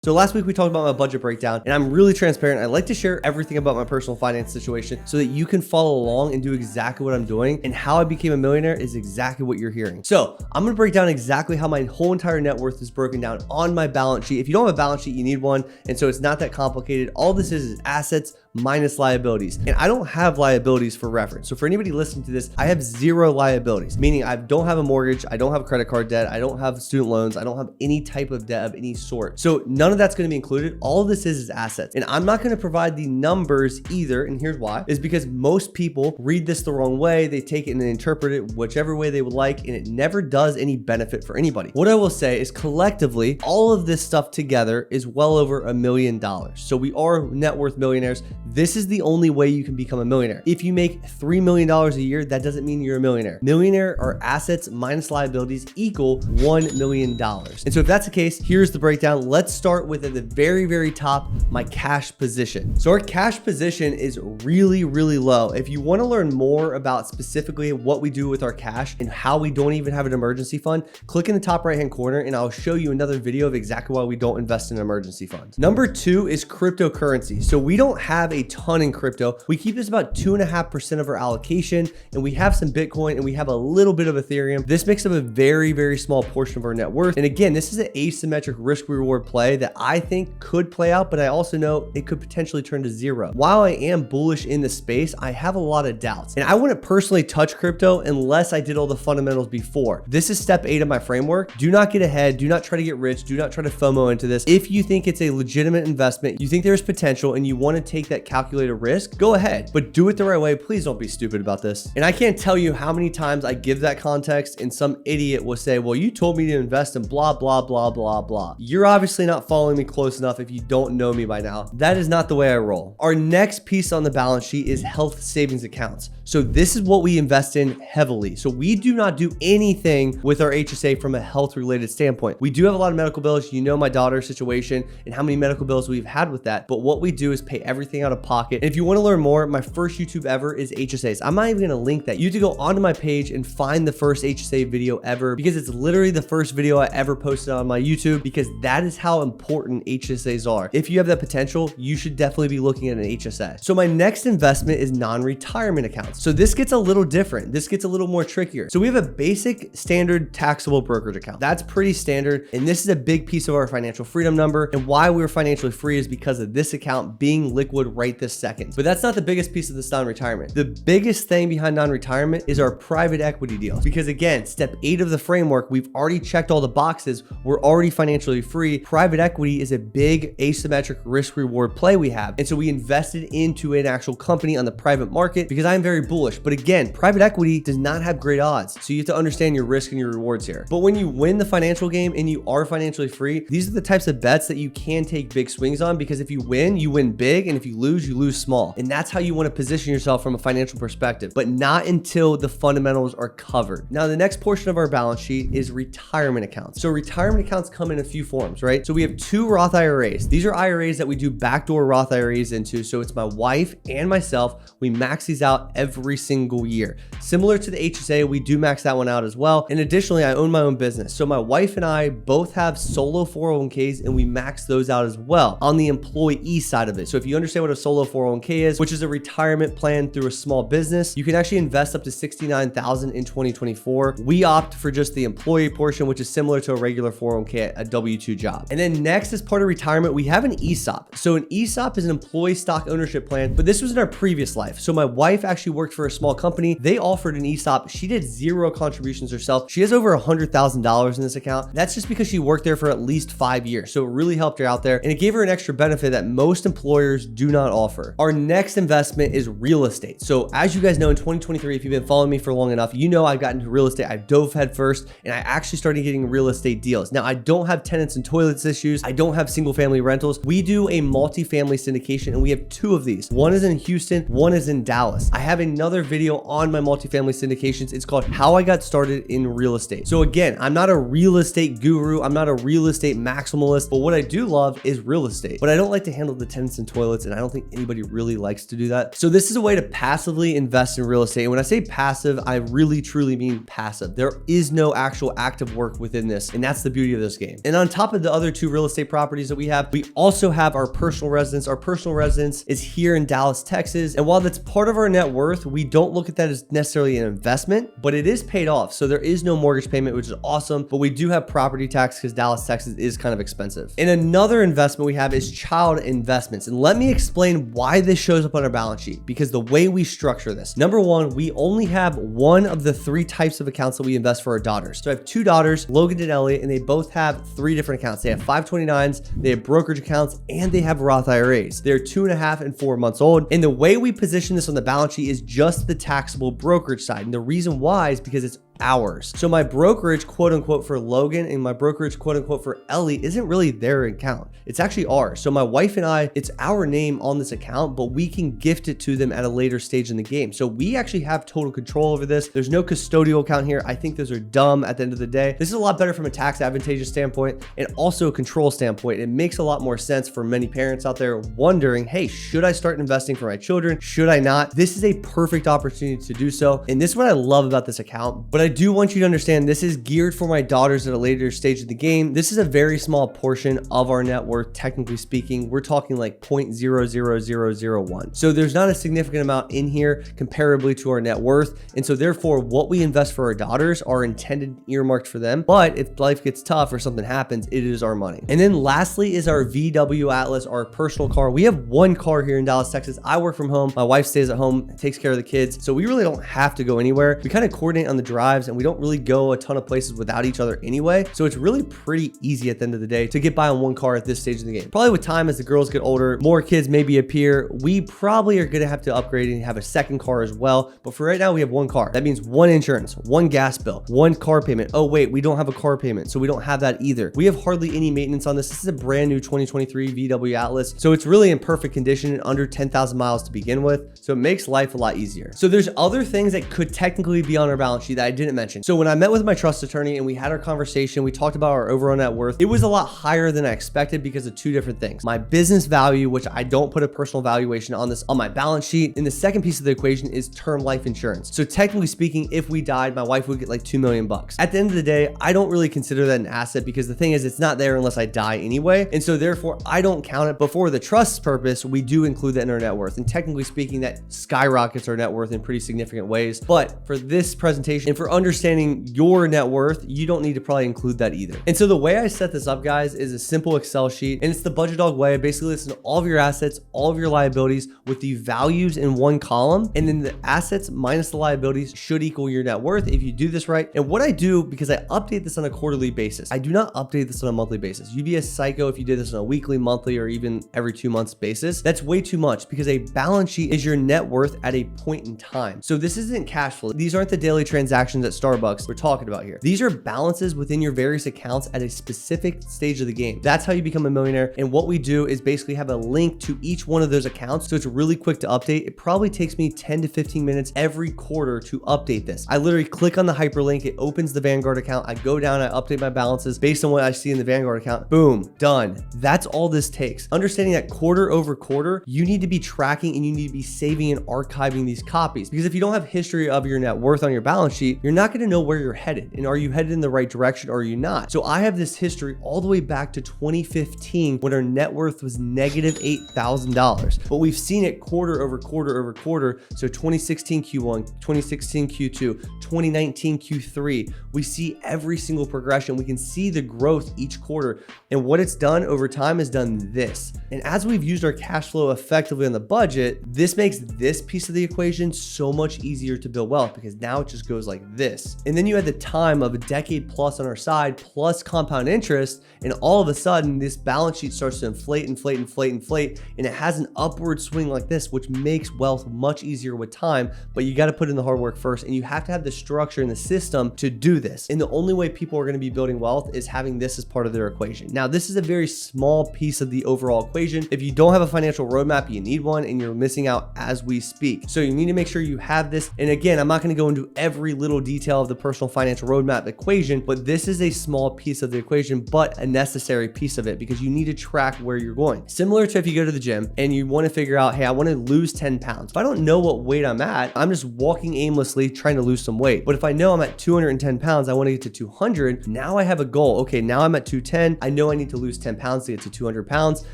So last week we talked about my budget breakdown, and I'm really transparent. I like to share everything about my personal finance situation so that you can follow along and do exactly what I'm doing. And how I became a millionaire is exactly what you're hearing. So I'm going to break down exactly how my whole entire net worth is broken down on my balance sheet. If you don't have a balance sheet, you need one. And so it's not that complicated. All this is assets minus liabilities. And I don't have liabilities for reference. So for anybody listening to this, I have zero liabilities, meaning I don't have a mortgage. I don't have credit card debt. I don't have student loans. I don't have any type of debt of any sort. So none of that's going to be included. All of this is assets. And I'm not going to provide the numbers either. And here's why, is because most people read this the wrong way. They take it and they interpret it whichever way they would like. And it never does any benefit for anybody. What I will say is collectively, all of this stuff together is well over $1 million. So we are net worth millionaires. This is the only way you can become a millionaire. If you make $3 million a year, that doesn't mean you're a millionaire. Millionaire are assets minus liabilities equal $1 million. And so if that's the case, here's the breakdown. Let's start with at the very, very top, my cash position. So our cash position is really, really low. If you want to learn more about specifically what we do with our cash and how we don't even have an emergency fund, click in the top right-hand corner and I'll show you another video of exactly why we don't invest in emergency funds. Number 2 is cryptocurrency. So we don't have a ton in crypto. We keep this about 2.5% of our allocation, and we have some Bitcoin and we have a little bit of Ethereum. This makes up a very, very small portion of our net worth. And again, this is an asymmetric risk reward play that I think could play out, but I also know it could potentially turn to zero. While I am bullish in the space, I have a lot of doubts, and I wouldn't personally touch crypto unless I did all the fundamentals before. This is step 8 of my framework. Do not get ahead. Do not try to get rich. Do not try to FOMO into this. If you think it's a legitimate investment, you think there's potential and you want to take that calculated risk, go ahead, but do it the right way. Please don't be stupid about this. And I can't tell you how many times I give that context and some idiot will say, well, you told me to invest in blah, blah, blah, blah, blah. You're obviously not following me close enough if you don't know me by now. That is not the way I roll. Our next piece on the balance sheet is health savings accounts. So this is what we invest in heavily. So we do not do anything with our HSA from a health related standpoint. We do have a lot of medical bills. You know my daughter's situation and how many medical bills we've had with that. But what we do is pay everything out of pocket. And if you want to learn more, my first YouTube ever is HSAs. I'm not even going to link that. You have to go onto my page and find the first HSA video ever, because it's literally the first video I ever posted on my YouTube, because that is how important HSAs are. If you have that potential, you should definitely be looking at an HSA. So my next investment is non-retirement accounts. So this gets a little different. This gets a little more trickier. So we have a basic standard taxable brokerage account. That's pretty standard. And this is a big piece of our financial freedom number. And why we're financially free is because of this account being liquid right this second. But that's not the biggest piece of this non-retirement. The biggest thing behind non-retirement is our private equity deals. Because again, step 8 of the framework, we've already checked all the boxes. We're already financially free. Private equity is a big asymmetric risk reward play we have. And so we invested into an actual company on the private market because I'm very bullish. But again, private equity does not have great odds. So you have to understand your risk and your rewards here. But when you win the financial game and you are financially free, these are the types of bets that you can take big swings on, because if you win big. And if you lose small. And that's how you want to position yourself from a financial perspective, but not until the fundamentals are covered. Now, the next portion of our balance sheet is retirement accounts. So retirement accounts come in a few forms, right? So we have 2 Roth IRAs. These are IRAs that we do backdoor Roth IRAs into. So it's my wife and myself. We max these out every single year. Similar to the HSA, we do max that one out as well. And additionally, I own my own business. So my wife and I both have solo 401ks, and we max those out as well on the employee side of it. So if you understand what a solo 401k is, which is a retirement plan through a small business, you can actually invest up to $69,000 in 2024. We opt for just the employee portion, which is similar to a regular 401k, a W-2 job. And then next, as part of retirement, we have an ESOP. So an ESOP is an employee stock ownership plan, but this was in our previous life. So my wife actually worked for a small company. They offered an ESOP. She did 0 contributions herself. She has over $100,000 in this account. That's just because she worked there for at least 5 years. So it really helped her out there, and it gave her an extra benefit that most employers do not offer. Our next investment is real estate. So as you guys know, in 2023, if you've been following me for long enough, you know I've gotten into real estate. I dove head first, and I actually started getting real estate deals. Now, I don't have tenants and toilets issues. I don't have single family rentals. We do a multifamily syndication, and we have 2 of these. One is in Houston, one is in Dallas. I have another video on my multifamily syndications. It's called How I Got Started in Real Estate. So again, I'm not a real estate guru. I'm not a real estate maximalist, but what I do love is real estate. But I don't like to handle the tenants and toilets, and I don't don't think anybody really likes to do that. So this is a way to passively invest in real estate. And when I say passive, I really truly mean passive. There is no actual active work within this. And that's the beauty of this game. And on top of the other two real estate properties that we also have our personal residence. Our personal residence is here in Dallas, Texas. And while that's part of our net worth, we don't look at that as necessarily an investment, but it is paid off. So there is no mortgage payment, which is awesome. But we do have property tax because Dallas, Texas is kind of expensive. And another investment we have is child investments. And let me explain why this shows up on our balance sheet, because the way we structure this, number one, we only have one of the three types of accounts that we invest for our daughters. So I have two daughters, Logan and Elliot, and they both have three different accounts. They have 529s, they have brokerage accounts, and they have Roth IRAs. They're 2.5 and 4 months old. And the way we position this on the balance sheet is just the taxable brokerage side. And the reason why is because it's ours. So my brokerage, quote unquote, for Logan and my brokerage, quote unquote, for Ellie isn't really their account. It's actually ours. So my wife and I, it's our name on this account, but we can gift it to them at a later stage in the game. So we actually have total control over this. There's no custodial account here. I think those are dumb at the end of the day. This is a lot better from a tax advantageous standpoint and also a control standpoint. It makes a lot more sense for many parents out there wondering, hey, should I start investing for my children? Should I not? This is a perfect opportunity to do so. And this is what I love about this account. But I do want you to understand this is geared for my daughters at a later stage of the game. This is a very small portion of our net worth, technically speaking. We're talking like 0.00001. So there's not a significant amount in here comparably to our net worth. And so therefore, what we invest for our daughters are intended earmarked for them. But if life gets tough or something happens, it is our money. And then lastly is our VW Atlas, our personal car. We have one car here in Dallas, Texas. I work from home. My wife stays at home, takes care of the kids. So we really don't have to go anywhere. We kind of coordinate on the drives and we don't really go a ton of places without each other anyway. So it's really pretty easy at the end of the day to get by on one car at this stage of the game. Probably with time, as the girls get older, more kids maybe appear, we probably are going to have to upgrade and have a second car as well. But for right now, we have one car. That means one insurance, one gas bill, one car payment. Oh wait, we don't have a car payment, so we don't have that either. We have hardly any maintenance on this. This is a brand new 2023 VW Atlas. So it's really in perfect condition and under 10,000 miles to begin with. So it makes life a lot easier. So there's other things that could technically be on our balance sheet that I didn't mention. So when I met with my trust attorney and we had our conversation, we talked about our overall net worth. It was a lot higher than I expected because of two different things. My business value, which I don't put a personal valuation on this on my balance sheet. And the second piece of the equation is term life insurance. So technically speaking, if we died, my wife would get like $2 million. At the end of the day, I don't really consider that an asset because the thing is, it's not there unless I die anyway. And so therefore I don't count it. But for the trust purpose, we do include that in our net worth. And technically speaking, that skyrockets our net worth in pretty significant ways. But for this presentation and for understanding your net worth, you don't need to probably include that either. And so the way I set this up, guys, is a simple Excel sheet, and it's the Budget Dog way. I basically listen to all of your assets, all of your liabilities with the values in one column, and then the assets minus the liabilities should equal your net worth if you do this right. And what I do, because I update this on a quarterly basis, I do not update this on a monthly basis. You'd be a psycho if you did this on a weekly, monthly, or even every 2 months basis. That's way too much because a balance sheet is your net worth at a point in time. So this isn't cash flow. These aren't the daily transactions at Starbucks we're talking about here. These are balances within your various accounts at a specific stage of the game. That's how you become a millionaire. And what we do is basically have a link to each one of those accounts. So it's really quick to update. It probably takes me 10 to 15 minutes every quarter to update this. I literally click on the hyperlink. It opens the Vanguard account. I go down, I update my balances based on what I see in the Vanguard account. Boom, done. That's all this takes. Understanding that quarter over quarter, you need to be tracking and you need to be saving and archiving these copies. Because if you don't have history of your net worth on your balance sheet, you're not going to know where you're headed. And are you headed in the right direction or are you not? So I have this history all the way back to 2015 when our net worth was negative $8,000. But we've seen it quarter over quarter over quarter. So 2016 Q1, 2016 Q2, 2019 Q3, we see every single progression. We can see the growth each quarter. And what it's done over time is done this. And as we've used our cash flow effectively on the budget, this makes this piece of the equation so much easier to build wealth because now it just goes like this. And then you had the time of a decade plus on our side, plus compound interest. And all of a sudden this balance sheet starts to inflate, and it has an upward swing like this, which makes wealth much easier with time. But you got to put in the hard work first, and you have to have the structure and the system to do this. And the only way people are going to be building wealth is having this as part of their equation. Now, this is a very small piece of the overall equation. If you don't have a financial roadmap, you need one, and you're missing out as we speak. So you need to make sure you have this. And again, I'm not going to go into every little detail detail of the personal financial roadmap equation, but this is a small piece of the equation, but a necessary piece of it because you need to track where you're going. Similar to if you go to the gym and you want to figure out, hey, I want to lose 10 pounds. If I don't know what weight I'm at, I'm just walking aimlessly trying to lose some weight. But if I know I'm at 210 pounds, I want to get to 200. Now I have a goal. Okay, now I'm at 210. I know I need to lose 10 pounds to get to 200 pounds.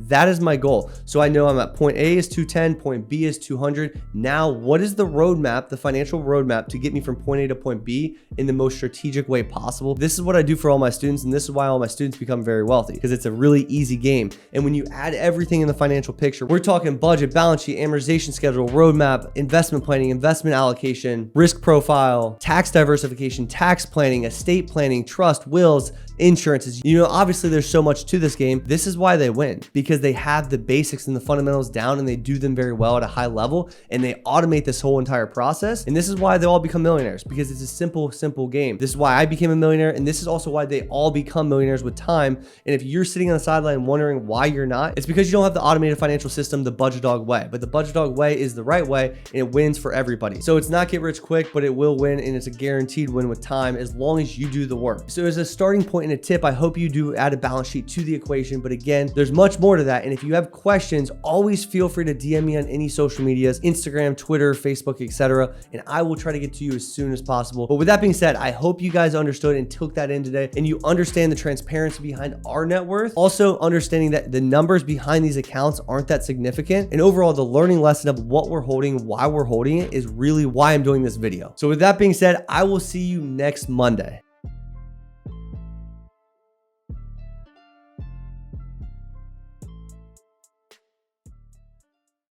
That is my goal. So I know I'm at point A is 210, point B is 200. Now, what is the roadmap, the financial roadmap to get me from point A to point B in the most strategic way possible? This is what I do for all my students, and this is why all my students become very wealthy, because it's a really easy game. And when you add everything in the financial picture, we're talking budget, balance sheet, amortization schedule, roadmap, investment planning, investment allocation, risk profile, tax diversification, tax planning, estate planning, trust, wills, insurances. You know, obviously there's so much to this game. This is why they win, because they have the basics and the fundamentals down and they do them very well at a high level, and they automate this whole entire process. And this is why they all become millionaires, because it's a simple game. This is why I became a millionaire, and this is also why they all become millionaires with time. And if you're sitting on the sideline wondering why you're not, it's because you don't have the automated financial system, the budget dog way. But the budget dog way is the right way, and it wins for everybody. So it's not get rich quick, but it will win, and it's a guaranteed win with time as long as you do the work. So as a starting point and a tip, I hope you do add a balance sheet to the equation. But again, there's much more to that. And if you have questions, always feel free to DM me on any social medias, Instagram, Twitter, Facebook, etc. And I will try to get to you as soon as possible. But with that being said, I hope you guys understood and took that in today, and you understand the transparency behind our net worth. Also understanding that the numbers behind these accounts aren't that significant. And overall, the learning lesson of what we're holding, why we're holding it, is really why I'm doing this video. So with that being said, I will see you next Monday.